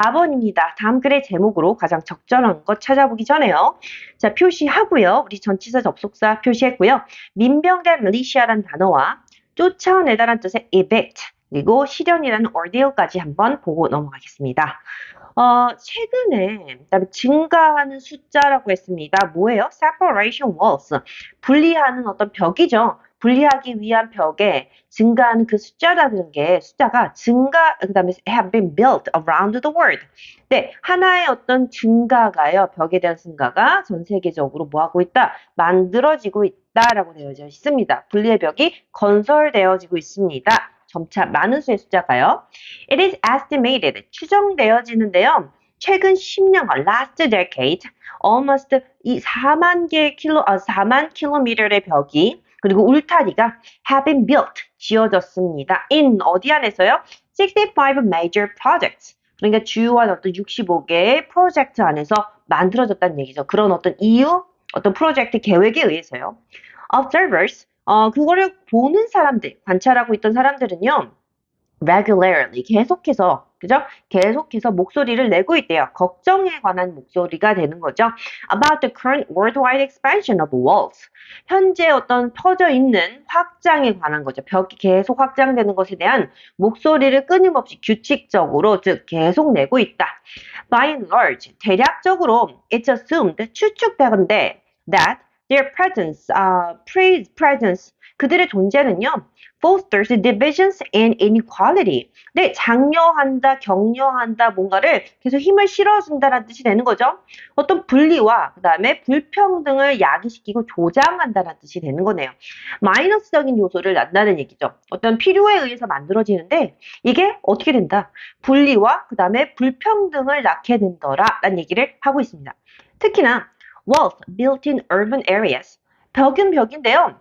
4번입니다. 다음 글의 제목으로 가장 적절한 것 찾아보기 전에요. 자, 표시하고요. 우리 전치사 접속사 표시했고요. 민병대 militia라는 단어와 쫓아내다라는 뜻의 evict, 그리고 실현이라는 ordeal까지 한번 보고 넘어가겠습니다. 최근에 그다음에 증가하는 숫자라고 했습니다. 뭐예요? separation walls. 분리하는 어떤 벽이죠. 분리하기 위한 벽에 증가하는 그 숫자라는 게 숫자가 그다음에 have been built around the world. 네, 하나의 어떤 증가가요. 벽에 대한 증가가 전 세계적으로 뭐 하고 있다? 만들어지고 있다라고 되어져 있습니다. 분리의 벽이 건설되어지고 있습니다. 점차 많은 수의 숫자가요. It is estimated. 추정되어지는데요. 최근 10년, last decade, almost 이 4만 킬로미터의 벽이 그리고 울타리가 have been built, 지어졌습니다. in 어디 안에서요? 65 major projects. 그러니까 주요한 어떤 65개의 프로젝트 안에서 만들어졌다는 얘기죠. 그런 어떤 이유, 어떤 프로젝트 계획에 의해서요. Observers, 그거를 보는 사람들, 관찰하고 있던 사람들은요. regularly, 계속해서, 그죠? 계속해서 목소리를 내고 있대요. 걱정에 관한 목소리가 되는 거죠. About the current worldwide expansion of walls. 현재 어떤 퍼져 있는 확장에 관한 거죠. 벽이 계속 확장되는 것에 대한 목소리를 끊임없이 규칙적으로, 즉 계속 내고 있다. By and large, 대략적으로 it's assumed, 추측되건대 that their presence, 그들의 존재는요, fosters divisions and inequality. 네, 장려한다, 격려한다, 뭔가를 계속 힘을 실어준다는 뜻이 되는 거죠. 어떤 분리와 그 다음에 불평등을 야기시키고 조장한다는 뜻이 되는 거네요. 마이너스적인 요소를 낳는다는 얘기죠. 어떤 필요에 의해서 만들어지는데 이게 어떻게 된다? 분리와 그 다음에 불평등을 낳게 된다라는 얘기를 하고 있습니다. 특히나 walls built in urban areas. 벽은 벽인데요.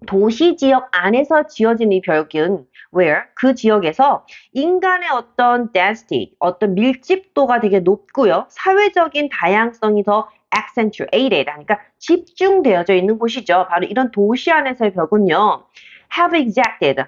도시 지역 안에서 지어진 이 벽은 where 그 지역에서 인간의 어떤 density, 어떤 밀집도가 되게 높고요. 사회적인 다양성이 더 accentuated, 그러니까 집중되어져 있는 곳이죠. 바로 이런 도시 안에서의 벽은요. have exacted,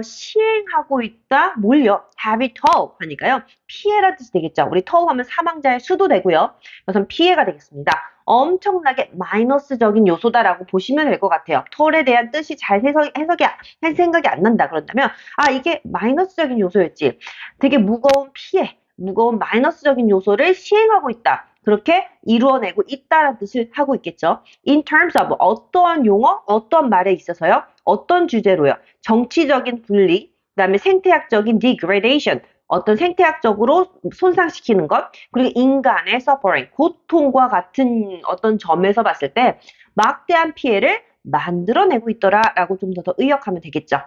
시행하고 있다, 뭘요? have it toll 하니까요. 피해라는 뜻이 되겠죠. 우리 toll 하면 사망자의 수도 되고요. 이것은 피해가 되겠습니다. 엄청나게 마이너스적인 요소다라고 보시면 될 것 같아요. 털에 대한 뜻이 잘 생각이 안 난다 그런다면 이게 마이너스적인 요소였지. 되게 무거운 피해, 무거운 마이너스적인 요소를 시행하고 있다. 그렇게 이루어내고 있다라는 뜻을 하고 있겠죠. In terms of 어떠한 용어, 어떠한 말에 있어서요. 어떤 주제로요. 정치적인 분리, 그다음에 생태학적인 degradation, 어떤 생태학적으로 손상시키는 것, 그리고 인간의 suffering, 고통과 같은 어떤 점에서 봤을 때 막대한 피해를 만들어내고 있더라라고 좀 더 의역하면 되겠죠.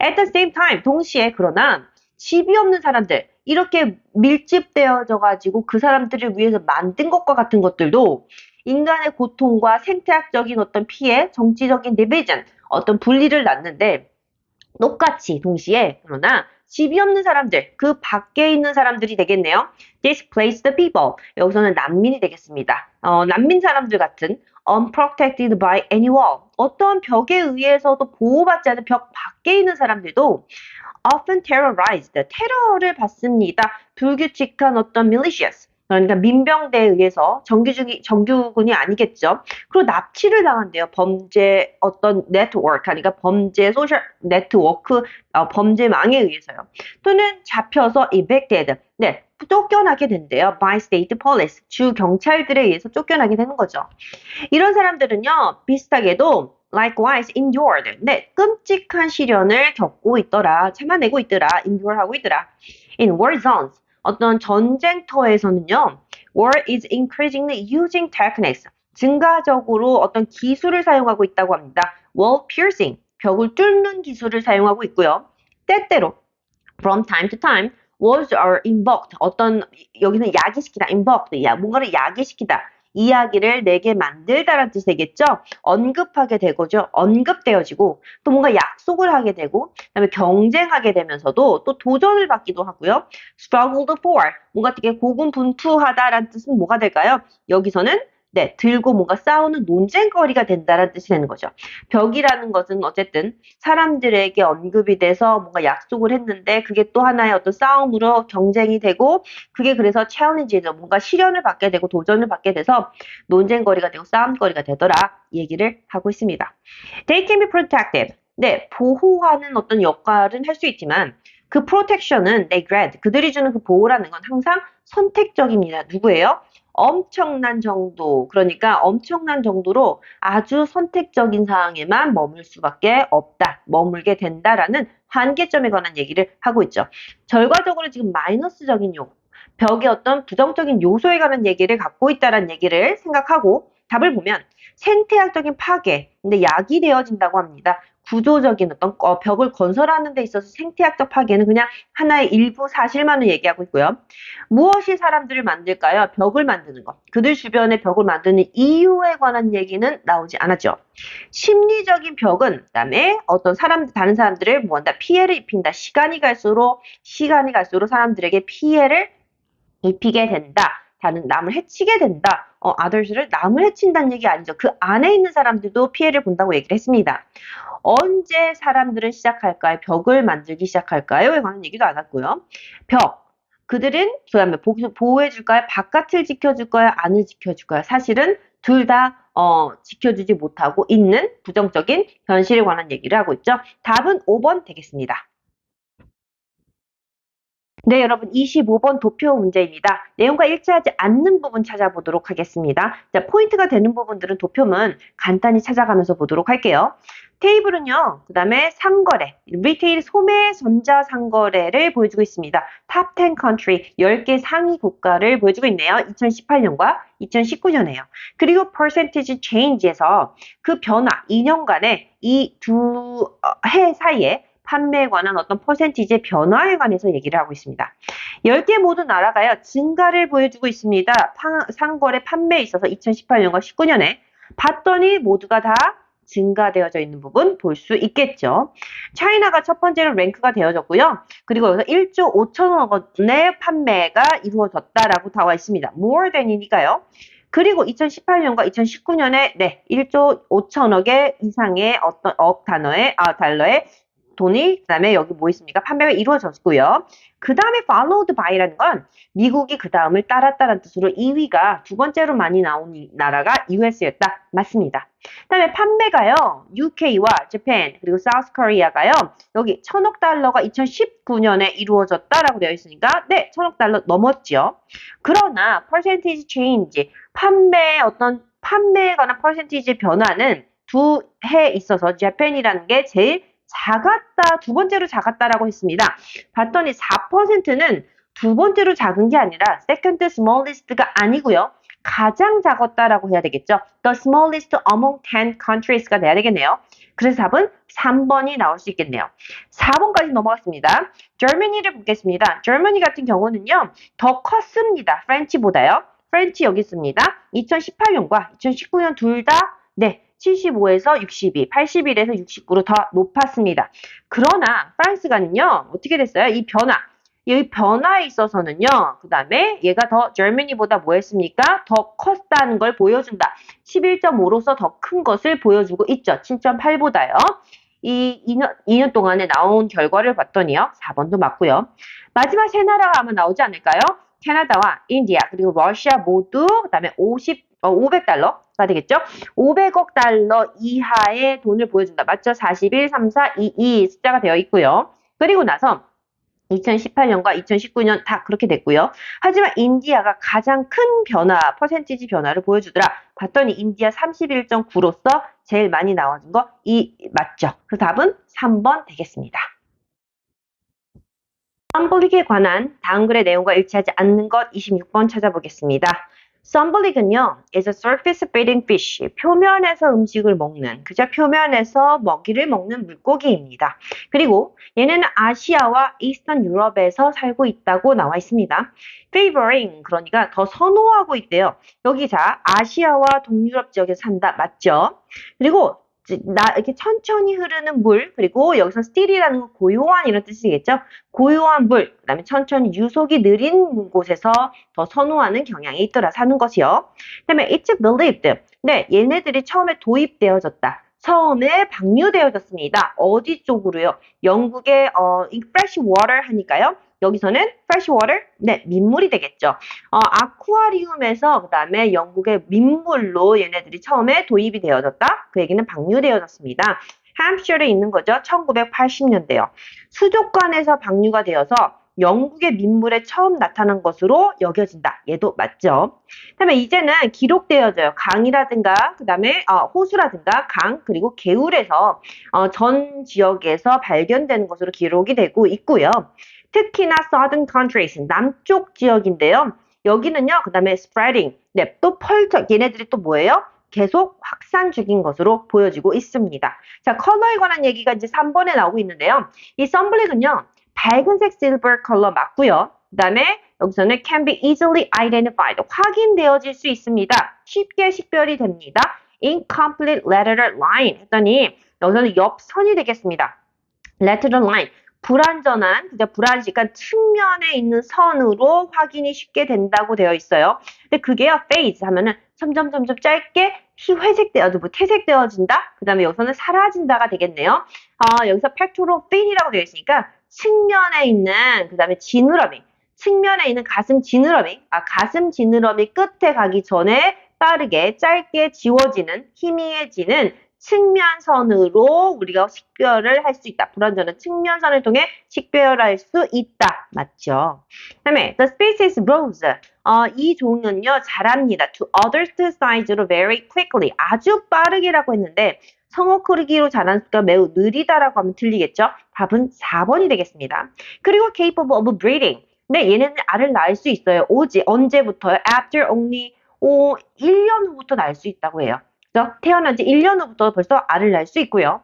At the same time, 동시에 그러나 집이 없는 사람들, 이렇게 밀집되어져 가지고 그 사람들을 위해서 만든 것과 같은 것들도 인간의 고통과 생태학적인 어떤 피해, 정치적인 디비전, 어떤 분리를 낳는데 똑같이 동시에 그러나 집이 없는 사람들, 그 밖에 있는 사람들이 되겠네요. Displaced people. 여기서는 난민이 되겠습니다. 난민 사람들 같은 unprotected by any wall. 어떠한 벽에 의해서도 보호받지 않은 벽 밖에 있는 사람들도 often terrorized. 테러를 받습니다. 불규칙한 어떤 militias. 그러니까 민병대에 의해서 정규군이 아니겠죠. 그리고 납치를 당한대요. 범죄 어떤 네트워크, 그러니까 범죄 소셜 네트워크, 범죄망에 의해서요. 또는 잡혀서 evicted, 네, 쫓겨나게 된대요. by state police, 주 경찰들에 의해서 쫓겨나게 되는 거죠. 이런 사람들은요, 비슷하게도 likewise endured, 네, 끔찍한 시련을 겪고 있더라, 참아내고 있더라, endure하고 있더라. in war zones, 어떤 전쟁터에서는요, war is increasingly using techniques, 증가적으로 어떤 기술을 사용하고 있다고 합니다. wall piercing, 벽을 뚫는 기술을 사용하고 있고요. 때때로 from time to time, walls are invoked, 여기는 야기시키다, invoked, 뭔가를 야기시키다, 이야기를 내게 만들다라는 뜻이겠죠. 언급하게 되고죠. 언급되어지고 또 뭔가 약속을 하게 되고 그다음에 경쟁하게 되면서도 또 도전을 받기도 하고요. struggled for, 뭔가 되게 고군분투하다라는 뜻은 뭐가 될까요? 여기서는 네, 들고 뭔가 싸우는 논쟁거리가 된다라는 뜻이 되는 거죠. 벽이라는 것은 어쨌든 사람들에게 언급이 돼서 뭔가 약속을 했는데 그게 또 하나의 어떤 싸움으로 경쟁이 되고 그게 그래서 챌린지죠. 뭔가 시련을 받게 되고 도전을 받게 돼서 논쟁거리가 되고 싸움거리가 되더라 얘기를 하고 있습니다. They can be protective. 네, 보호하는 어떤 역할은 할 수 있지만 그 protection은 they grant, 그들이 주는 그 보호라는 건 항상 선택적입니다. 누구예요? 엄청난 정도, 그러니까 엄청난 정도로 아주 선택적인 상황에만 머물 수밖에 없다, 머물게 된다라는 한계점에 관한 얘기를 하고 있죠. 결과적으로 지금 마이너스적인 벽의 어떤 부정적인 요소에 관한 얘기를 갖고 있다는 얘기를 생각하고 답을 보면 생태학적인 파괴, 근데 약이 되어진다고 합니다. 구조적인 어떤 벽을 건설하는 데 있어서 생태학적 파괴는 그냥 하나의 일부 사실만을 얘기하고 있고요. 무엇이 사람들을 만들까요? 벽을 만드는 것. 그들 주변에 벽을 만드는 이유에 관한 얘기는 나오지 않았죠. 심리적인 벽은 그다음에 어떤 다른 사람들을 뭐한다? 피해를 입힌다. 시간이 갈수록 사람들에게 피해를 입히게 된다. 다른 남을 해치게 된다. others를 남을 해친다는 얘기 아니죠. 그 안에 있는 사람들도 피해를 본다고 얘기를 했습니다. 언제 사람들은 시작할까요? 벽을 만들기 시작할까요?에 관한 얘기도 안 했고요. 벽. 그들은 그다음에 보호해줄까요? 바깥을 지켜줄까요? 안을 지켜줄까요? 사실은 둘 다 지켜주지 못하고 있는 부정적인 현실에 관한 얘기를 하고 있죠. 답은 5번 되겠습니다. 네, 여러분 25번 도표 문제입니다. 내용과 일치하지 않는 부분 찾아보도록 하겠습니다. 자, 포인트가 되는 부분들은 도표문 간단히 찾아가면서 보도록 할게요. 테이블은요, 그 다음에 상거래, 리테일 소매 전자 상거래를 보여주고 있습니다. 탑 10 country, 10개 상위 국가를 보여주고 있네요. 2018년과 2019년에요. 그리고 percentage change에서 그 변화, 2년간의 이 두 해 사이에 판매에 관한 어떤 퍼센티지의 변화에 관해서 얘기를 하고 있습니다. 10개 모두 나라가요. 증가를 보여주고 있습니다. 상거래 판매에 있어서 2018년과 19년에 봤더니 모두가 다 증가되어져 있는 부분 볼 수 있겠죠. 차이나가 첫 번째로 랭크가 되어졌고요. 그리고 여기서 1조 5천억 원의 판매가 이루어졌다라고 나와 있습니다. more than이니까요. 그리고 2018년과 2019년에 1조 5천억의 이상의 어떤 달러의 돈이 그다음에 여기 뭐 있습니까? 판매가 이루어졌고요. 그 다음에 followed by라는 건 미국이 그 다음을 따랐다는 뜻으로 2위가 두 번째로 많이 나온 나라가 US였다. 맞습니다. 그 다음에 판매가요. UK와 Japan 그리고 South Korea가요. 여기 1,000억 달러가 2019년에 이루어졌다라고 되어 있으니까 1,000억 달러 넘었죠. 그러나 percentage change 판매에 관한 percentage의 변화는 두 해에 있어서 Japan이라는 게 제일 작았다, 두 번째로 작았다라고 했습니다. 봤더니 4%는 두 번째로 작은 게 아니라 second smallest가 아니고요. 가장 작았다라고 해야 되겠죠. The smallest among 10 countries가 돼야 되겠네요. 그래서 답은 3번이 나올 수 있겠네요. 4번까지 넘어갔습니다. Germany를 보겠습니다. Germany 같은 경우는요. 더 컸습니다. French보다요. French 여기 있습니다. 2018년과 2019년 둘 다 75에서 62, 81에서 69로 더 높았습니다. 그러나 프랑스가는요. 어떻게 됐어요? 이 변화에 있어서는요. 그 다음에 얘가 더 Germany보다 뭐 했습니까? 더 컸다는 걸 보여준다. 11.5로서 더 큰 것을 보여주고 있죠. 7.8보다요. 이 2년 동안에 나온 결과를 봤더니요. 4번도 맞고요. 마지막 세 나라가 아마 나오지 않을까요? 캐나다와 인디아 그리고 러시아 모두 그 다음에 500달러가 되겠죠? 500억 달러 이하의 돈을 보여준다. 맞죠? 41, 34, 22 숫자가 되어 있고요. 그리고 나서 2018년과 2019년 다 그렇게 됐고요. 하지만 인디아가 가장 큰 퍼센티지 변화를 보여주더라. 봤더니 인디아 31.9로서 제일 많이 나와준 거 맞죠? 그 답은 3번 되겠습니다. 썬블릭에 관한 다음 글의 내용과 일치하지 않는 것 26번 찾아보겠습니다. 썬블릭은요, is a surface feeding fish. 표면에서 음식을 먹는, 그저 표면에서 먹이를 먹는 물고기입니다. 그리고 얘네는 아시아와 이스턴 유럽에서 살고 있다고 나와 있습니다. favoring, 그러니까 더 선호하고 있대요. 여기 자, 아시아와 동유럽 지역에 산다. 맞죠? 그리고 이렇게 천천히 흐르는 물, 그리고 여기서 steady라는 건 고요한 이런 뜻이겠죠? 고요한 물, 그 다음에 천천히 유속이 느린 곳에서 더 선호하는 경향이 있더라 사는 것이요. 그 다음에 it's believed. 네, 얘네들이 처음에 도입되어졌다. 처음에 방류되어졌습니다. 어디 쪽으로요? 영국의 fresh water 하니까요. 여기서는 fresh water, 네, 민물이 되겠죠. 아쿠아리움에서 그다음에 영국의 민물로 얘네들이 처음에 도입이 되어졌다. 그 얘기는 방류되어졌습니다. 함프셔에 있는 거죠. 1980년대요. 수족관에서 방류가 되어서 영국의 민물에 처음 나타난 것으로 여겨진다. 얘도 맞죠. 그다음에 이제는 기록되어져요. 강이라든가 그다음에 호수라든가 강 그리고 개울에서 전 지역에서 발견되는 것으로 기록이 되고 있고요. 특히나 southern countries, 남쪽 지역인데요. 여기는요, 그 다음에 spreading, 네, 또 얘네들이 또 뭐예요? 계속 확산 중인 것으로 보여지고 있습니다. 자, 컬러에 관한 얘기가 이제 3번에 나오고 있는데요. 이 sunblack은요, 밝은색 silver 컬러 맞고요. 그 다음에 여기서는 can be easily identified, 확인되어질 수 있습니다. 쉽게 식별이 됩니다. incomplete lateral line 했더니 여기서는 옆선이 되겠습니다. lateral line. 불완전한, 불안식한 측면에 있는 선으로 확인이 쉽게 된다고 되어 있어요. 근데 그게요, phase 하면은 점점 짧게 퇴색되어진다. 그 다음에 여기서는 사라진다가 되겠네요. 여기서 pectoral fin이라고 되어 있으니까 측면에 있는, 그 다음에 측면에 있는 가슴 지느러미 끝에 가기 전에 빠르게 짧게 지워지는, 희미해지는 측면선으로 우리가 식별을 할 수 있다. 불완전한 측면선을 통해 식별할 수 있다. 맞죠? 그 다음에 the species grows. 이 종은요 자랍니다. to other size로 very quickly. 아주 빠르게라고 했는데 성어 크기로 자라는 속도가 매우 느리다라고 하면 틀리겠죠? 답은 4번이 되겠습니다. 그리고 capable of breeding. 네, 얘네는 알을 낳을 수 있어요. 언제부터요? After only 1년 후부터 낳을 수 있다고 해요. 태어난 지 1년 후부터 벌써 알을 낳을 수 있고요.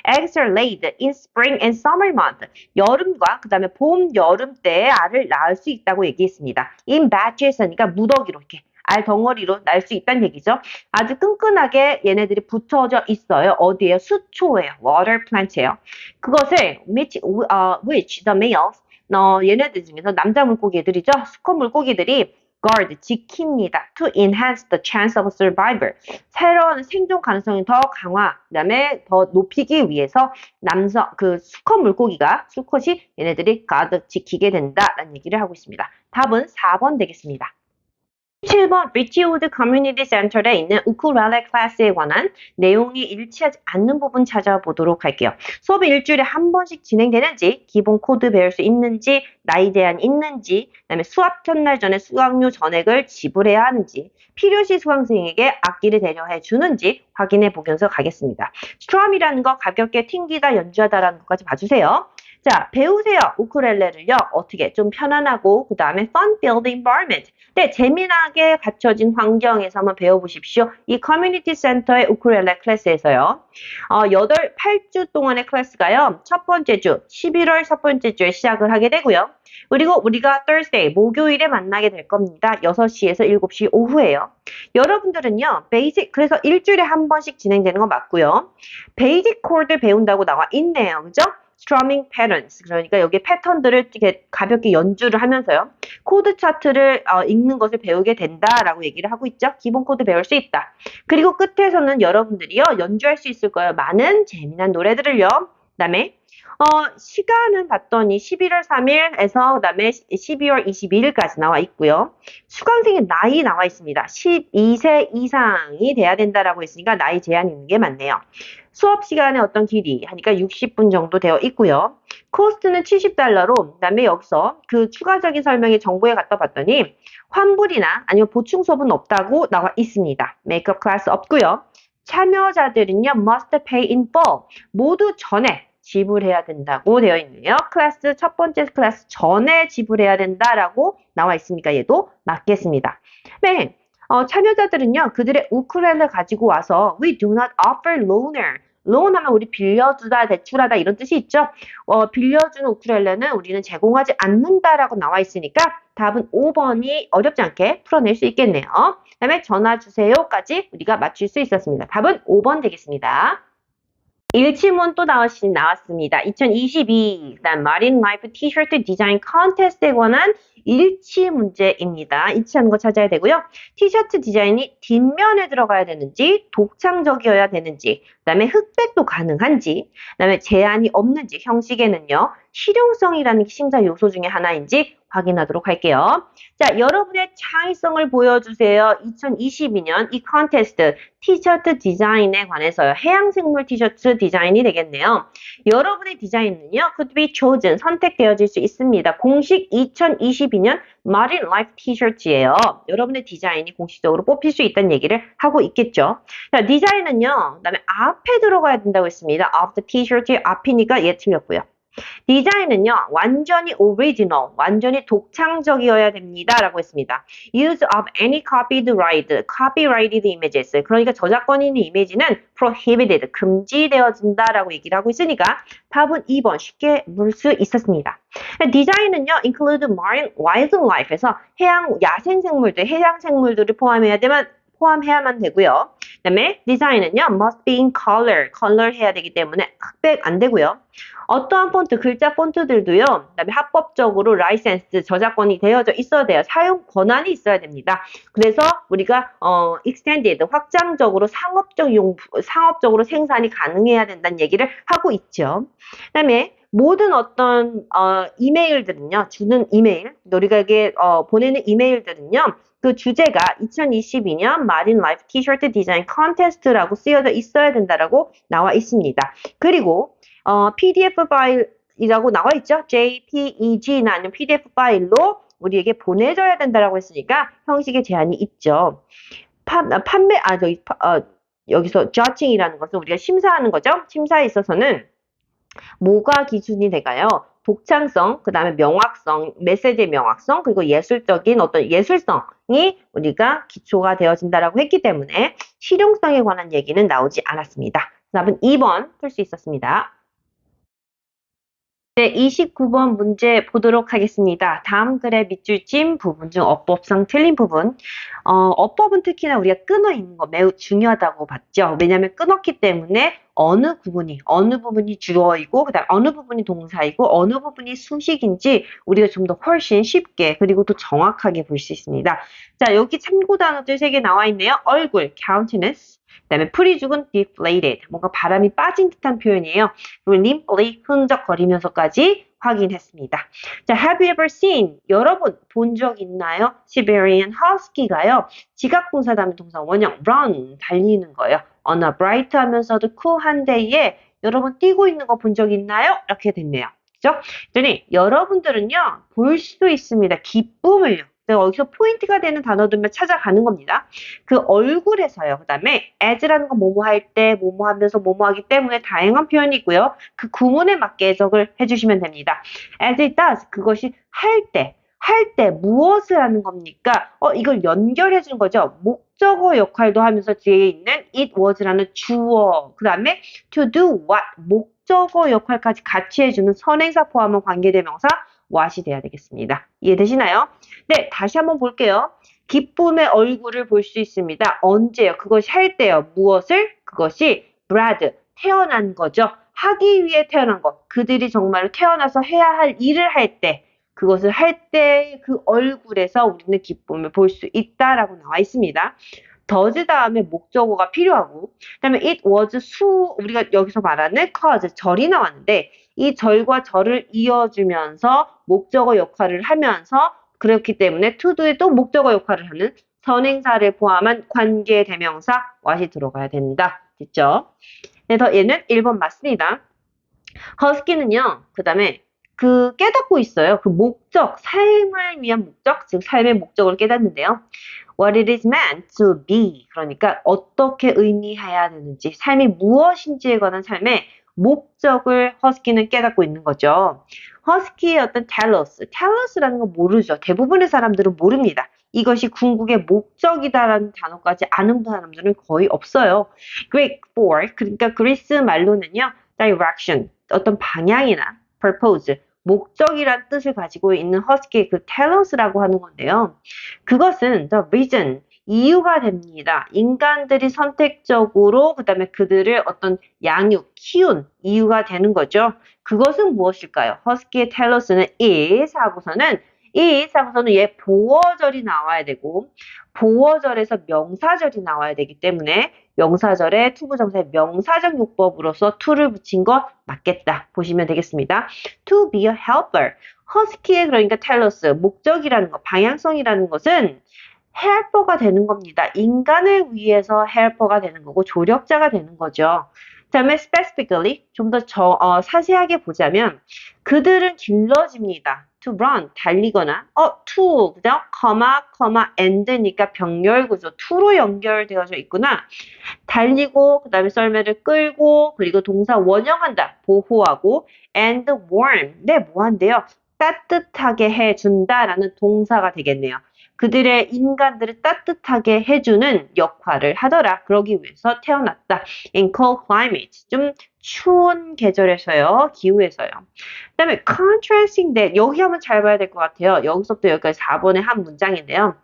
Eggs are laid in spring and summer month. 여름과 그 다음에 봄, 여름 때에 알을 낳을 수 있다고 얘기했습니다. In batches 하니까 무더기로 이렇게 알 덩어리로 낳을 수 있다는 얘기죠. 아주 끈끈하게 얘네들이 붙여져 있어요. 어디에요? 수초예요. water plant예요. 그것을 which the males 얘네들 중에서 남자 물고기들이죠. 수컷 물고기들이 guard, 지킵니다. to enhance the chance of survival. 새로운 생존 가능성이 더 강화, 그 다음에 더 높이기 위해서 수컷이 얘네들이 guard, 지키게 된다라는 얘기를 하고 있습니다. 답은 4번 되겠습니다. 7번 리치우드 커뮤니티 센터에 있는 우쿨렐레 클래스에 관한 내용이 일치하지 않는 부분 찾아보도록 할게요. 수업이 일주일에 한 번씩 진행되는지, 기본 코드 배울 수 있는지, 나이 제한 있는지, 그다음에 수업 첫날 전에 수강료 전액을 지불해야 하는지, 필요시 수강생에게 악기를 대여해 주는지 확인해 보면서 가겠습니다. 스트럼이라는 거 가볍게 튕기다 연주하다라는 것까지 봐주세요. 자, 배우세요. 우쿨렐레를요. 어떻게 좀 편안하고 그 다음에 fun-filled environment. 네, 재미나게 갖춰진 환경에서 한번 배워보십시오. 이 커뮤니티 센터의 우쿨렐레 클래스에서요. 8주 동안의 클래스가요. 첫 번째 주, 11월 첫 번째 주에 시작을 하게 되고요. 그리고 우리가 Thursday, 목요일에 만나게 될 겁니다. 6시에서 7시 오후에요. 여러분들은요, 그래서 일주일에 한 번씩 진행되는 거 맞고요. 베이직 코드 배운다고 나와 있네요. 그죠? strumming patterns. 그러니까 여기 패턴들을 이렇게 가볍게 연주를 하면서요. 코드 차트를 읽는 것을 배우게 된다라고 얘기를 하고 있죠. 기본 코드 배울 수 있다. 그리고 끝에서는 여러분들이요. 연주할 수 있을 거예요. 많은 재미난 노래들을요. 그다음에 시간은 봤더니 11월 3일에서 그다음에 12월 22일까지 나와 있고요. 수강생의 나이 나와 있습니다. 12세 이상이 돼야 된다라고 했으니까 나이 제한이 있는 게 맞네요. 수업 시간의 어떤 길이 하니까 60분 정도 되어 있고요. 코스트는 $70로 그다음에 여기서 그 추가적인 설명의 정보에 갖다 봤더니 환불이나 아니면 보충 수업은 없다고 나와 있습니다. 메이크업 클래스 없고요. 참여자들은요 must pay in full 모두 전에 지불해야 된다고 되어 있네요. 첫 번째 클래스 전에 지불해야 된다라고 나와 있으니까 얘도 맞겠습니다. 네. 참여자들은요, 그들의 우쿨렐레 가지고 와서 we do not offer loaner. loan 하면 우리 빌려주다, 대출하다 이런 뜻이 있죠. 빌려주는 우쿨렐레는 우리는 제공하지 않는다라고 나와 있으니까 답은 5번이 어렵지 않게 풀어낼 수 있겠네요. 그 다음에 전화 주세요까지 우리가 맞출 수 있었습니다. 답은 5번 되겠습니다. 일치문 또 나왔습니다. 2022 그다음 마린 라이프 티셔츠 디자인 컨테스트에 관한 일치 문제입니다. 일치하는 거 찾아야 되고요. 티셔츠 디자인이 뒷면에 들어가야 되는지, 독창적이어야 되는지, 그다음에 흑백도 가능한지, 그다음에 제한이 없는지, 형식에는요. 실용성이라는 심사 요소 중에 하나인지 확인하도록 할게요. 자, 여러분의 창의성을 보여주세요. 2022년 이 컨테스트 티셔츠 디자인에 관해서요. 해양생물 티셔츠 디자인이 되겠네요. 여러분의 디자인은요. could be chosen, 선택되어질 수 있습니다. 공식 2022년 Marine Life 티셔츠예요. 여러분의 디자인이 공식적으로 뽑힐 수 있다는 얘기를 하고 있겠죠. 자, 디자인은요. 그다음에 앞에 들어가야 된다고 했습니다. of the t-shirt의 앞이니까 얘 틀렸고요. 디자인은요, 완전히 오리지널, 완전히 독창적이어야 됩니다. 라고 했습니다. Use of any copyrighted images. 그러니까 저작권 있는 이미지는 prohibited, 금지되어진다. 라고 얘기를 하고 있으니까 답은 2번 쉽게 물 수 있었습니다. 디자인은요, include marine wildlife에서 해양 야생생물들, 해양생물들을 포함해야만 되고요. 그 다음에 디자인은요, must be in color 해야 되기 때문에 흑백 안 되고요. 어떠한 폰트, 글자 폰트들도요, 그 다음에 합법적으로 라이센스, 저작권이 되어져 있어야 돼요. 사용 권한이 있어야 됩니다. 그래서 우리가, extended, 확장적으로 상업적으로 생산이 가능해야 된다는 얘기를 하고 있죠. 그 다음에 모든 어떤, 이메일들은요, 주는 이메일, 우리가 이게, 보내는 이메일들은요, 그 주제가 2022년 마린 라이프 티셔츠 디자인 컨테스트라고 쓰여져 있어야 된다라고 나와 있습니다. 그리고 PDF 파일이라고 나와 있죠. JPEG나 아니면 PDF 파일로 우리에게 보내줘야 된다라고 했으니까 형식에 제한이 있죠. 여기서 judging이라는 것은 우리가 심사하는 거죠. 심사에 있어서는 뭐가 기준이 될까요? 독창성, 그 다음에 명확성, 메시지의 명확성, 그리고 예술적인 어떤 예술성이 우리가 기초가 되어진다라고 했기 때문에 실용성에 관한 얘기는 나오지 않았습니다. 답은 2번 풀 수 있었습니다. 네, 29번 문제 보도록 하겠습니다. 다음 글의 밑줄 찜 부분 중 어법상 틀린 부분. 어법은 특히나 우리가 끊어 있는 거 매우 중요하다고 봤죠. 왜냐하면 끊었기 때문에 어느 부분이 주어이고, 그 다음 어느 부분이 동사이고, 어느 부분이 수식인지 우리가 좀 더 훨씬 쉽게, 그리고 또 정확하게 볼 수 있습니다. 자, 여기 참고 단어들 3개 나와 있네요. 얼굴, countenance. 그 다음에 프리죽은 deflated, 뭔가 바람이 빠진 듯한 표현이에요. 그리고 limply, 흔적거리면서까지 확인했습니다. 자, have you ever seen? 여러분 본 적 있나요? Siberian Husky가요. 지각동사 다음에 동사 원형 run, 달리는 거예요. on a bright 하면서도 cool한 day에 여러분 뛰고 있는 거 본 적 있나요? 이렇게 됐네요. 그죠? 그랬더니 여러분들은요. 볼 수도 있습니다. 기쁨을요. 여기서 포인트가 되는 단어들만 찾아가는 겁니다. 그 얼굴에서요. 그 다음에 as라는 건 뭐뭐 할 때, 뭐뭐 하면서 뭐뭐 하기 때문에 다양한 표현이 있고요. 그 구문에 맞게 해석을 해주시면 됩니다. as it does, 그것이 할 때 무엇을 하는 겁니까? 이걸 연결해 주는 거죠. 목적어 역할도 하면서 뒤에 있는 it was라는 주어, 그 다음에 to do what, 목적어 역할까지 같이 해주는 선행사 포함한 관계대명사 what이 돼야 되겠습니다. 이해되시나요? 네, 다시 한번 볼게요. 기쁨의 얼굴을 볼 수 있습니다. 언제요? 그것이 할 때요. 무엇을? 그것이 bred, 태어난 거죠. 하기 위해 태어난 것. 그들이 정말 태어나서 해야 할 일을 할 때, 그것을 할 때 그 얼굴에서 우리는 기쁨을 볼 수 있다라고 나와 있습니다. does 다음에 목적어가 필요하고, 그 다음에 it was 우리가 여기서 말하는 cause, 절이 나왔는데, 이 절과 절을 이어주면서 목적어 역할을 하면서 그렇기 때문에 to do에 또 목적어 역할을 하는 선행사를 포함한 관계대명사 what이 들어가야 된다. 됐죠? 그래서 얘는 1번 맞습니다. 허스키는요, 그 다음에 깨닫고 있어요. 그 목적, 삶을 위한 목적, 즉 삶의 목적을 깨닫는데요. What it is meant to be. 그러니까 어떻게 의미해야 되는지, 삶이 무엇인지에 관한 삶의 목적을 허스키는 깨닫고 있는 거죠. 허스키의 어떤 텔러스라는 건 모르죠. 대부분의 사람들은 모릅니다. 이것이 궁극의 목적이다라는 단어까지 아는 사람들은 거의 없어요. Greek for, 그러니까 그리스 말로는요, direction, 어떤 방향이나 purpose, 목적이란 뜻을 가지고 있는 허스키의 그 텔러스라고 하는 건데요. 그것은 the reason, 이유가 됩니다. 인간들이 선택적으로 그다음에 그들을 어떤 양육, 키운 이유가 되는 거죠. 그것은 무엇일까요? 허스키의 tell us는 is 하고서는 얘 보어절이 나와야 되고 보어절에서 명사절이 나와야 되기 때문에 명사절에 투부정사의 명사적 용법으로서 to를 붙인 거 맞겠다 보시면 되겠습니다. To be a helper. 허스키의 그러니까 tell us 목적이라는 것, 방향성이라는 것은 helper가 되는 겁니다. 인간을 위해서 helper가 되는 거고 조력자가 되는 거죠. 그다음에 specifically 좀 더 사세하게 보자면 그들은 길러집니다. to run 달리거나 to 그죠? and니까 병렬 구조 to로 연결되어져 있구나. 달리고 그다음에 썰매를 끌고 그리고 동사 원형한다 보호하고 and warm 네 뭐한대요? 따뜻하게 해준다라는 동사가 되겠네요. 그들의 인간들을 따뜻하게 해주는 역할을 하더라. 그러기 위해서 태어났다. In cold climate. 좀 추운 계절에서요. 기후에서요. 그 다음에 contrasting that. 여기 한번 잘 봐야 될 것 같아요. 여기서부터 여기까지 4번의 한 문장인데요.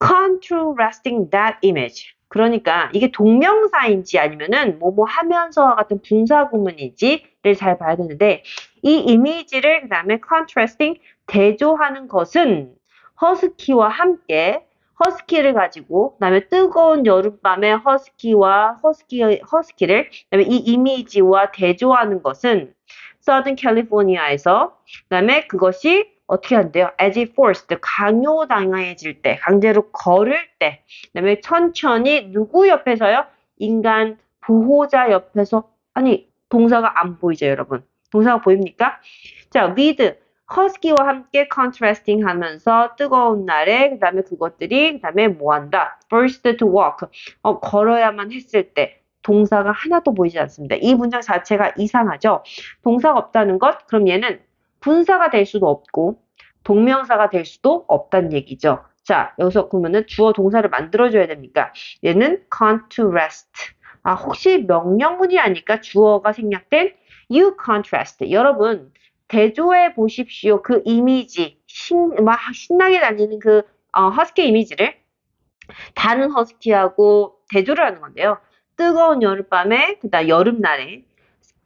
contrasting that image. 그러니까 이게 동명사인지 아니면은 뭐뭐 하면서와 같은 분사 구문인지를 잘 봐야 되는데 이 이미지를 그 다음에 contrasting 대조하는 것은 허스키와 함께 허스키를 가지고 그다음에 뜨거운 여름밤에 허스키를 그다음에 이 이미지와 대조하는 것은 Southern California에서 그다음에 그것이 어떻게 한대요? As if forced 강요당해질 때, 강제로 걸을 때, 그다음에 천천히 누구 옆에서요? 인간 보호자 옆에서 아니 동사가 안 보이죠, 여러분? 동사가 보입니까? 자, with 허스키와 함께 contrasting 하면서 뜨거운 날에 그다음에 그것들이 그다음에 뭐 한다? First to walk 걸어야만 했을 때 동사가 하나도 보이지 않습니다. 이 문장 자체가 이상하죠. 동사가 없다는 것 그럼 얘는 분사가 될 수도 없고 동명사가 될 수도 없다는 얘기죠. 자 여기서 그러면은 주어 동사를 만들어줘야 됩니까? 얘는 contrast 혹시 명령문이 아닐까? 주어가 생략된 you contrast 여러분 대조해 보십시오. 그 이미지, 막 신나게 달리는 그 허스키 이미지를 다른 허스키하고 대조를 하는 건데요. 뜨거운 여름밤에, 그다음 여름날에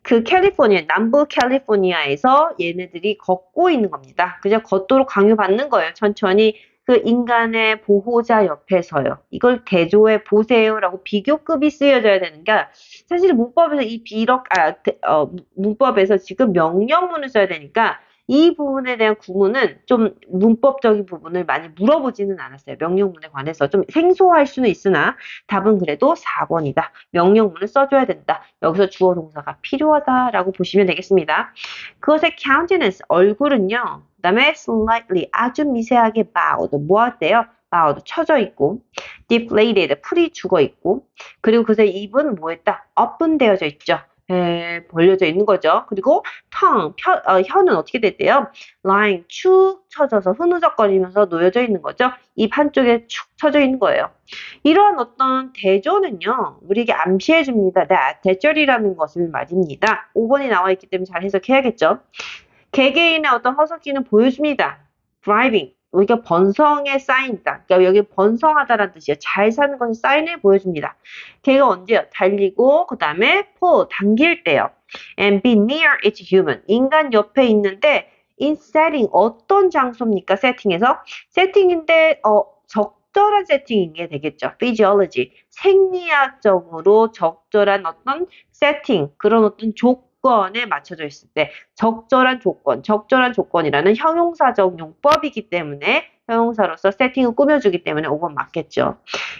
그 캘리포니아, 남부 캘리포니아에서 얘네들이 걷고 있는 겁니다. 그냥 걷도록 강요받는 거예요. 천천히 그 인간의 보호자 옆에서요. 이걸 대조해 보세요라고 비교급이 쓰여져야 되는 게 사실 문법에서 문법에서 지금 명령문을 써야 되니까 이 부분에 대한 구문은 좀 문법적인 부분을 많이 물어보지는 않았어요. 명령문에 관해서 좀 생소할 수는 있으나 답은 그래도 4번이다. 명령문을 써줘야 된다. 여기서 주어 동사가 필요하다라고 보시면 되겠습니다. 그것의 countenance, 얼굴은요. 그 다음에 slightly, 아주 미세하게 bowed, 뭐 할때요? bowed, 처져 있고 deflated, 풀이 죽어 있고 그리고 그것의 입은 뭐 했다? open되어져 있죠. 벌려져 있는 거죠. 그리고 혀는 어떻게 됐대요? lying, 축 처져서 흐느적거리면서 놓여져 있는 거죠. 입 한쪽에 축 처져 있는 거예요. 이러한 어떤 대조는요. 우리에게 암시해 줍니다. 대절이라는 것을 말입니다. 5번이 나와 있기 때문에 잘 해석해야겠죠. 개개인의 어떤 허석기는 보여줍니다. driving. 우리가 번성의 사인이다. 그러니까 여기 번성하다라는 뜻이에요. 잘 사는 것을 사인을 보여줍니다. 걔가 언제요? 달리고 그 다음에 pull, 당길 때요. and be near its human. 인간 옆에 있는데 in setting, 어떤 장소입니까? 세팅에서? 세팅인데 적절한 세팅인 게 되겠죠. physiology, 생리학적으로 적절한 어떤 세팅, 그런 어떤 조건에 맞춰져 있을 때 적절한 조건이라는 형용사적 용법이기 때문에 형용사로서 세팅을 꾸며주기 때문에 5번 맞겠죠.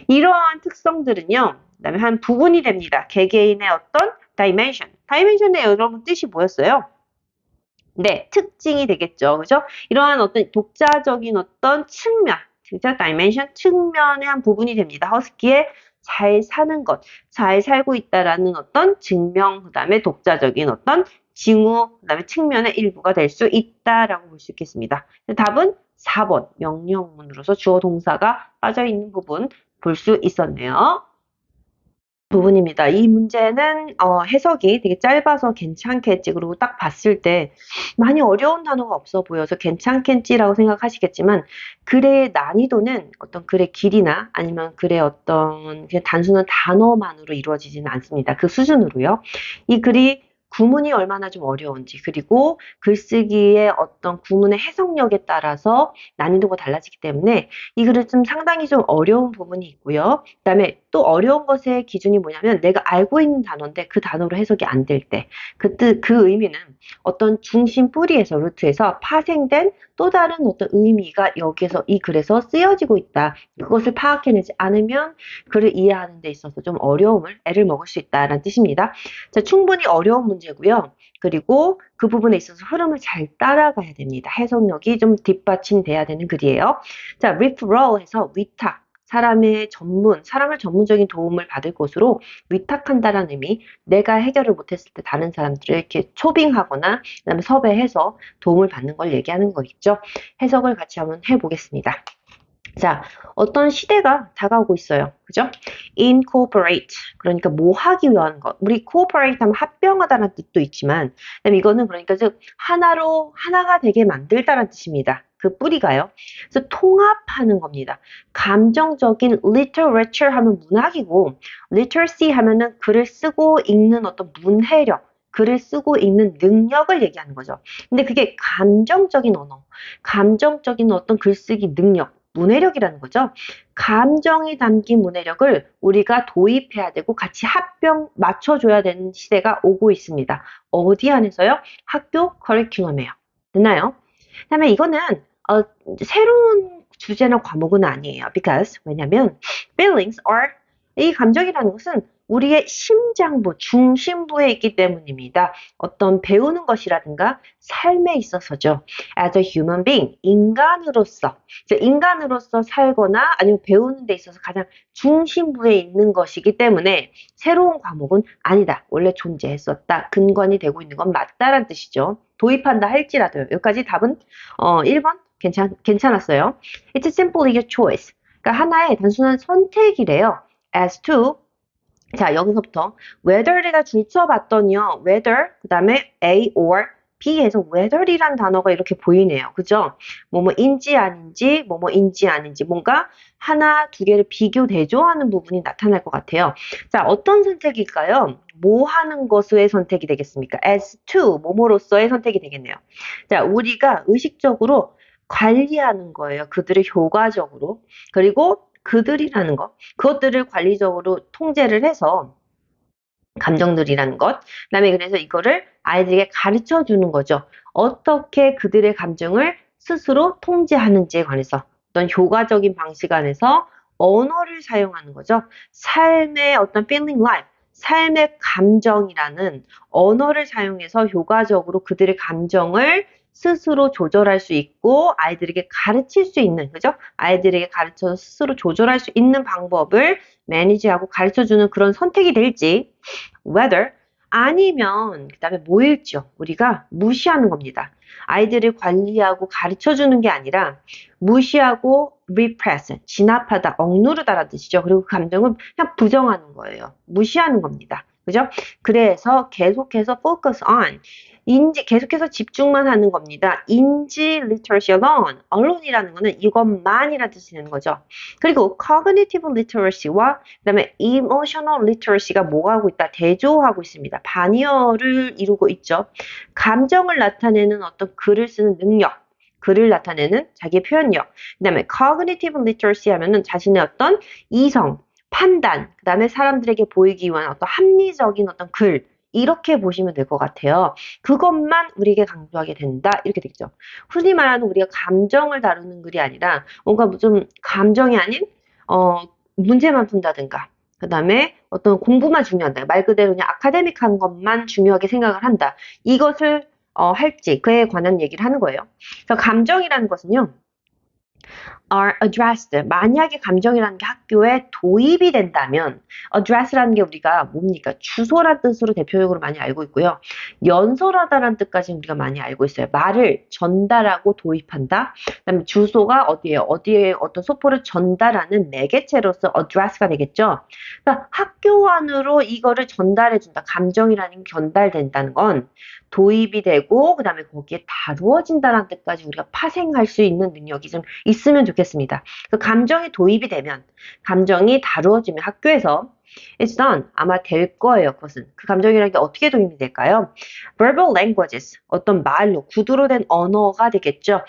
이러한 특성들은요. 그다음에 한 부분이 됩니다. 개개인의 어떤 dimension의 여러분 뜻이 뭐였어요? 네, 특징이 되겠죠. 그죠? 이러한 어떤 독자적인 어떤 측면, 그죠? dimension, 측면의 한 부분이 됩니다. 허스키의 잘 사는 것, 잘 살고 있다라는 어떤 증명, 그 다음에 독자적인 어떤 징후, 그 다음에 측면의 일부가 될 수 있다라고 볼 수 있겠습니다. 답은 4번, 명령문으로서 주어 동사가 빠져 있는 부분 볼 수 있었네요. 부분입니다. 이 문제는 해석이 되게 짧아서 괜찮겠지. 그리고 딱 봤을 때 많이 어려운 단어가 없어 보여서 괜찮겠지라고 생각하시겠지만 글의 난이도는 어떤 글의 길이나 아니면 글의 어떤 그냥 단순한 단어만으로 이루어지지는 않습니다. 그 수준으로요. 이 글이 구문이 얼마나 좀 어려운지 그리고 글쓰기의 어떤 구문의 해석력에 따라서 난이도가 달라지기 때문에 이 글은 좀 상당히 좀 어려운 부분이 있고요. 그다음에 또 어려운 것의 기준이 뭐냐면 내가 알고 있는 단어인데 그 단어로 해석이 안 될 때, 그 의미는 어떤 중심 뿌리에서 루트에서 파생된 또 다른 어떤 의미가 여기에서 이 글에서 쓰여지고 있다. 그것을 파악해내지 않으면 글을 이해하는 데 있어서 좀 애를 먹을 수 있다라는 뜻입니다. 자, 충분히 어려운 문제고요. 그리고 그 부분에 있어서 흐름을 잘 따라가야 됩니다. 해석력이 좀 뒷받침돼야 되는 글이에요. 자, referral에서 위탁. 사람을 전문적인 도움을 받을 곳으로 위탁한다라는 의미, 내가 해결을 못했을 때 다른 사람들을 이렇게 초빙하거나, 그다음에 섭외해서 도움을 받는 걸 얘기하는 거겠죠. 해석을 같이 한번 해보겠습니다. 자, 어떤 시대가 다가오고 있어요. 그죠? incorporate. 그러니까 뭐 하기 위한 것. 우리 cooperate 하면 합병하다는 뜻도 있지만, 그다음에 이거는 그러니까 즉, 하나가 되게 만들다라는 뜻입니다. 그 뿌리가요. 그래서 통합하는 겁니다. 감정적인 literature 하면 문학이고, literacy 하면은 글을 쓰고 읽는 어떤 문해력, 글을 쓰고 읽는 능력을 얘기하는 거죠. 근데 그게 감정적인 언어, 감정적인 어떤 글쓰기 능력, 문해력이라는 거죠. 감정이 담긴 문해력을 우리가 도입해야 되고 같이 맞춰줘야 되는 시대가 오고 있습니다. 어디 안에서요? 학교 커리큘럼이에요. 됐나요? 그다음에 이거는 어, 새로운 주제나 과목은 아니에요. Because 왜냐면 feelings are 이 감정이라는 것은 우리의 심장부, 중심부에 있기 때문입니다. 어떤 배우는 것이라든가 삶에 있어서죠. As a human being, 인간으로서 살거나 아니면 배우는 데 있어서 가장 중심부에 있는 것이기 때문에 새로운 과목은 아니다. 원래 존재했었다. 근간이 되고 있는 건 맞다라는 뜻이죠. 도입한다 할지라도요. 여기까지 답은 1번 괜찮았어요. It's simply a choice. 그러니까 하나의 단순한 선택이래요. As to 자, 여기서부터 whether가 줄쳐봤더니요. whether, 그 다음에 A or B에서 whether이란 단어가 이렇게 보이네요. 그죠? 뭐뭐인지 아닌지, 뭐뭐인지 아닌지 뭔가 하나, 두 개를 비교, 대조하는 부분이 나타날 것 같아요. 자, 어떤 선택일까요? 뭐 하는 것의 선택이 되겠습니까? As to, 뭐뭐로서의 선택이 되겠네요. 자, 우리가 의식적으로 관리하는 거예요. 그들을 효과적으로. 그리고 그들이라는 것, 그것들을 관리적으로 통제를 해서 감정들이라는 것, 그다음에 그래서 이거를 아이들에게 가르쳐 주는 거죠. 어떻게 그들의 감정을 스스로 통제하는지에 관해서 어떤 효과적인 방식 안에서 언어를 사용하는 거죠. 삶의 어떤 feeling life, 삶의 감정이라는 언어를 사용해서 효과적으로 그들의 감정을 스스로 조절할 수 있고 아이들에게 가르칠 수 있는, 그죠? 아이들에게 가르쳐서 스스로 조절할 수 있는 방법을 매니지하고 가르쳐주는 그런 선택이 될지, whether 아니면 그다음에 뭐일지요. 우리가 무시하는 겁니다. 아이들을 관리하고 가르쳐주는 게 아니라 무시하고 repress, 진압하다, 억누르다라는 뜻이죠. 그리고 그 감정을 그냥 부정하는 거예요. 무시하는 겁니다. 그죠? 그래서 계속해서 focus on 계속해서 집중만 하는 겁니다. 인지 literacy alone이라는 거는 이것만이라는 뜻이 되는 거죠. 그리고 cognitive literacy와 그다음에 emotional literacy가 뭐가 하고 있다? 대조하고 있습니다. 반이어를 이루고 있죠. 감정을 나타내는 어떤 글을 쓰는 능력, 글을 나타내는 자기의 표현력, 그다음에 cognitive literacy 하면은 자신의 어떤 이성, 판단, 그다음에 사람들에게 보이기 위한 어떤 합리적인 어떤 글, 이렇게 보시면 될 것 같아요. 그것만 우리에게 강조하게 된다. 이렇게 되겠죠. 흔히 말하는 우리가 감정을 다루는 글이 아니라 뭔가 좀 감정이 아닌 문제만 푼다든가 그 다음에 어떤 공부만 중요하다. 말 그대로 그냥 아카데믹한 것만 중요하게 생각을 한다. 이것을 할지 그에 관한 얘기를 하는 거예요. 그래서 감정이라는 것은요. are addressed. 만약에 감정이라는 게 학교에 도입이 된다면 address라는 게 우리가 뭡니까? 주소란 뜻으로 대표적으로 많이 알고 있고요. 연설하다라는 뜻까지 우리가 많이 알고 있어요. 말을 전달하고 도입한다. 그다음에 주소가 어디에요? 어디에 어떤 소포를 전달하는 매개체로서 address가 되겠죠. 그러니까 학교 안으로 이거를 전달해 준다. 감정이라는 게 전달된다는 건 도입이 되고 그다음에 거기에 다루어진다는 뜻까지 우리가 파생할 수 있는 능력이 좀 있으면 좋겠습니다. 그 감정이 도입이 되면 감정이 다루어지면 학교에서 it's done 아마 될 거예요. 그것은 그 감정이라는 게 어떻게 도입이 될까요? verbal languages 어떤 말로 구두로 된 언어가 되겠죠.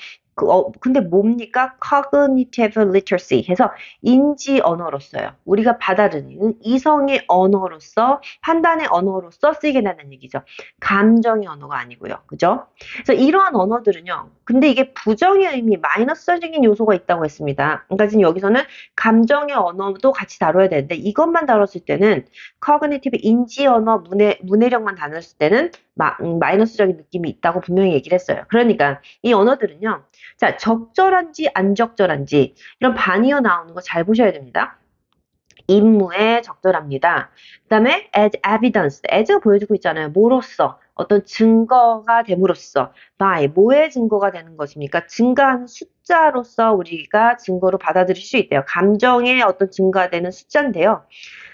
근데 뭡니까? cognitive literacy 해서 인지 언어로서요. 우리가 받아들이는 이성의 언어로서 판단의 언어로서 쓰이게 된다는 얘기죠. 감정의 언어가 아니고요. 그죠? 그래서 이러한 언어들은요. 근데 이게 부정의 의미, 마이너스적인 요소가 있다고 했습니다. 그러니까 지금 여기서는 감정의 언어도 같이 다뤄야 되는데 이것만 다뤘을 때는 cognitive 인지 언어, 문해력만 다뤘을 때는 마이너스적인 느낌이 있다고 분명히 얘기를 했어요. 그러니까 이 언어들은요. 자, 적절한지 안 적절한지 이런 반이어 나오는 거 잘 보셔야 됩니다. 임무에 적절합니다. 그 다음에 as evidence, as가 보여주고 있잖아요. 뭐로써, 어떤 증거가 됨으로써, by, 뭐의 증거가 되는 것입니까? 증가하는 숫자로서 우리가 증거로 받아들일 수 있대요. 감정의 어떤 증가가 되는 숫자인데요.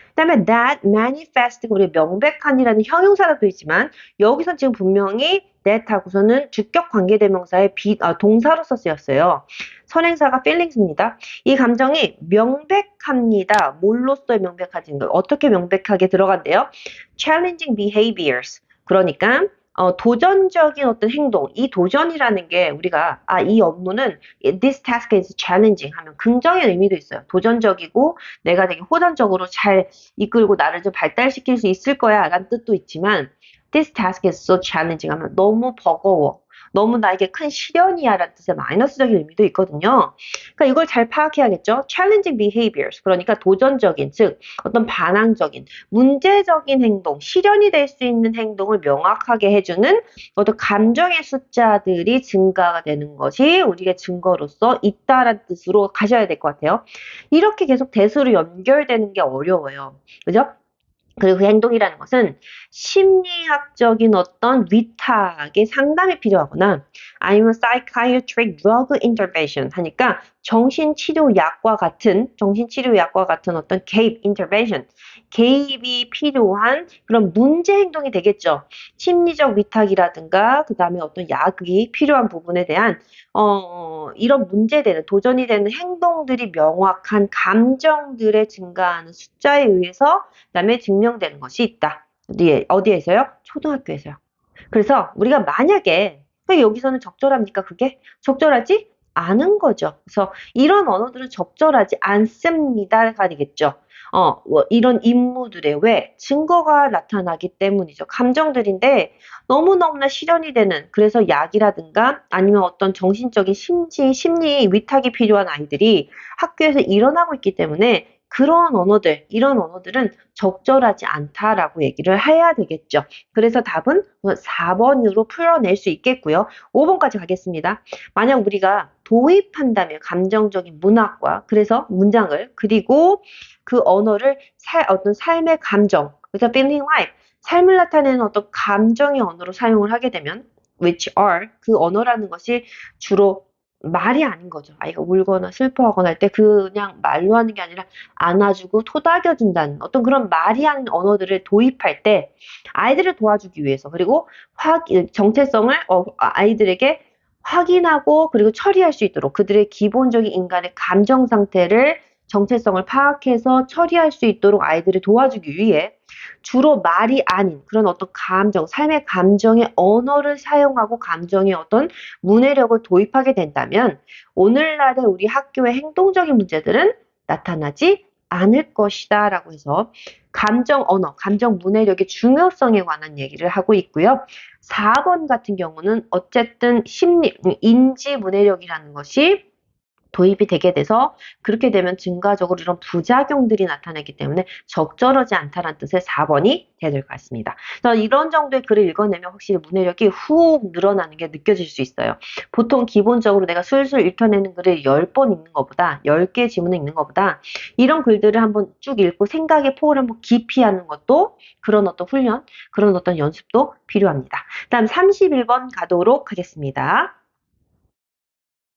그 다음에 that manifest, 우리 명백한이라는 형용사라도 있지만 여기서 지금 분명히 that 하고서는 주격 관계대명사의 동사로서 쓰였어요. 선행사가 feelings입니다. 이 감정이 명백합니다. 뭘로써 명백해진 거예요? 어떻게 명백하게 들어간대요? challenging behaviors. 그러니까 도전적인 어떤 행동, 이 도전이라는 게 우리가 이 업무는 this task is challenging 하면 긍정의 의미도 있어요. 도전적이고 내가 되게 호전적으로 잘 이끌고 나를 좀 발달시킬 수 있을 거야 라는 뜻도 있지만 this task is so challenging 하면 너무 버거워. 너무 나에게 큰 시련이야 라는 뜻의 마이너스적인 의미도 있거든요. 그러니까 이걸 잘 파악해야겠죠. challenging behaviors 그러니까 도전적인 즉 어떤 반항적인 문제적인 행동, 실현이 될 수 있는 행동을 명확하게 해주는 어떤 감정의 숫자들이 증가가 되는 것이 우리의 증거로서 있다라는 뜻으로 가셔야 될 것 같아요. 이렇게 계속 대수로 연결되는 게 어려워요. 그죠? 그리고 그 행동이라는 것은 심리학적인 어떤 위탁의 상담이 필요하거나 아니면 psychiatric drug intervention 하니까 정신치료약과 같은 어떤 개입 intervention 개입이 필요한 그런 문제 행동이 되겠죠. 심리적 위탁이라든가 그 다음에 어떤 약이 필요한 부분에 대한 이런 문제되는 도전이 되는 행동들이 명확한 감정들의 증가하는 숫자에 의해서 그다음에 증명되는 것이 있다. 어디에서요? 초등학교에서요. 그래서 우리가 만약에 여기서는 적절합니까? 그게 적절하지 않은 거죠. 그래서 이런 언어들은 적절하지 않습니다가 되겠죠. 이런 임무들의 왜 증거가 나타나기 때문이죠. 감정들인데 너무너무나 실현이 되는 그래서 약이라든가 아니면 어떤 정신적인 심리 위탁이 필요한 아이들이 학교에서 일어나고 있기 때문에 이런 언어들은 적절하지 않다라고 얘기를 해야 되겠죠. 그래서 답은 4번으로 풀어낼 수 있겠고요. 5번까지 가겠습니다. 만약 우리가 도입한다면 감정적인 문학과 그래서 문장을 그리고 그 언어를 어떤 삶의 감정, 그래서 feeling life, 삶을 나타내는 어떤 감정의 언어로 사용을 하게 되면 which are 그 언어라는 것이 주로 말이 아닌 거죠. 아이가 울거나 슬퍼하거나 할 때 그냥 말로 하는 게 아니라 안아주고 토닥여준다는 어떤 그런 말이 아닌 언어들을 도입할 때 아이들을 도와주기 위해서 그리고 정체성을 아이들에게 확인하고 그리고 처리할 수 있도록 그들의 기본적인 인간의 감정 상태를 정체성을 파악해서 처리할 수 있도록 아이들을 도와주기 위해 주로 말이 아닌 그런 어떤 감정, 삶의 감정의 언어를 사용하고 감정의 어떤 문해력을 도입하게 된다면 오늘날의 우리 학교의 행동적인 문제들은 나타나지 않을 것이다 라고 해서 감정 언어, 감정 문해력의 중요성에 관한 얘기를 하고 있고요. 4번 같은 경우는 어쨌든 인지 문해력이라는 것이 도입이 되게 돼서 그렇게 되면 증가적으로 이런 부작용들이 나타나기 때문에 적절하지 않다는 뜻의 4번이 돼야 될 것 같습니다. 그래서 이런 정도의 글을 읽어내면 확실히 문해력이 훅 늘어나는 게 느껴질 수 있어요. 보통 기본적으로 내가 술술 읽혀내는 글을 10번 읽는 것보다 10개 지문을 읽는 것보다 이런 글들을 한번 쭉 읽고 생각의 폭을 한번 깊이 하는 것도 그런 어떤 훈련, 그런 어떤 연습도 필요합니다. 다음 31번 가도록 하겠습니다.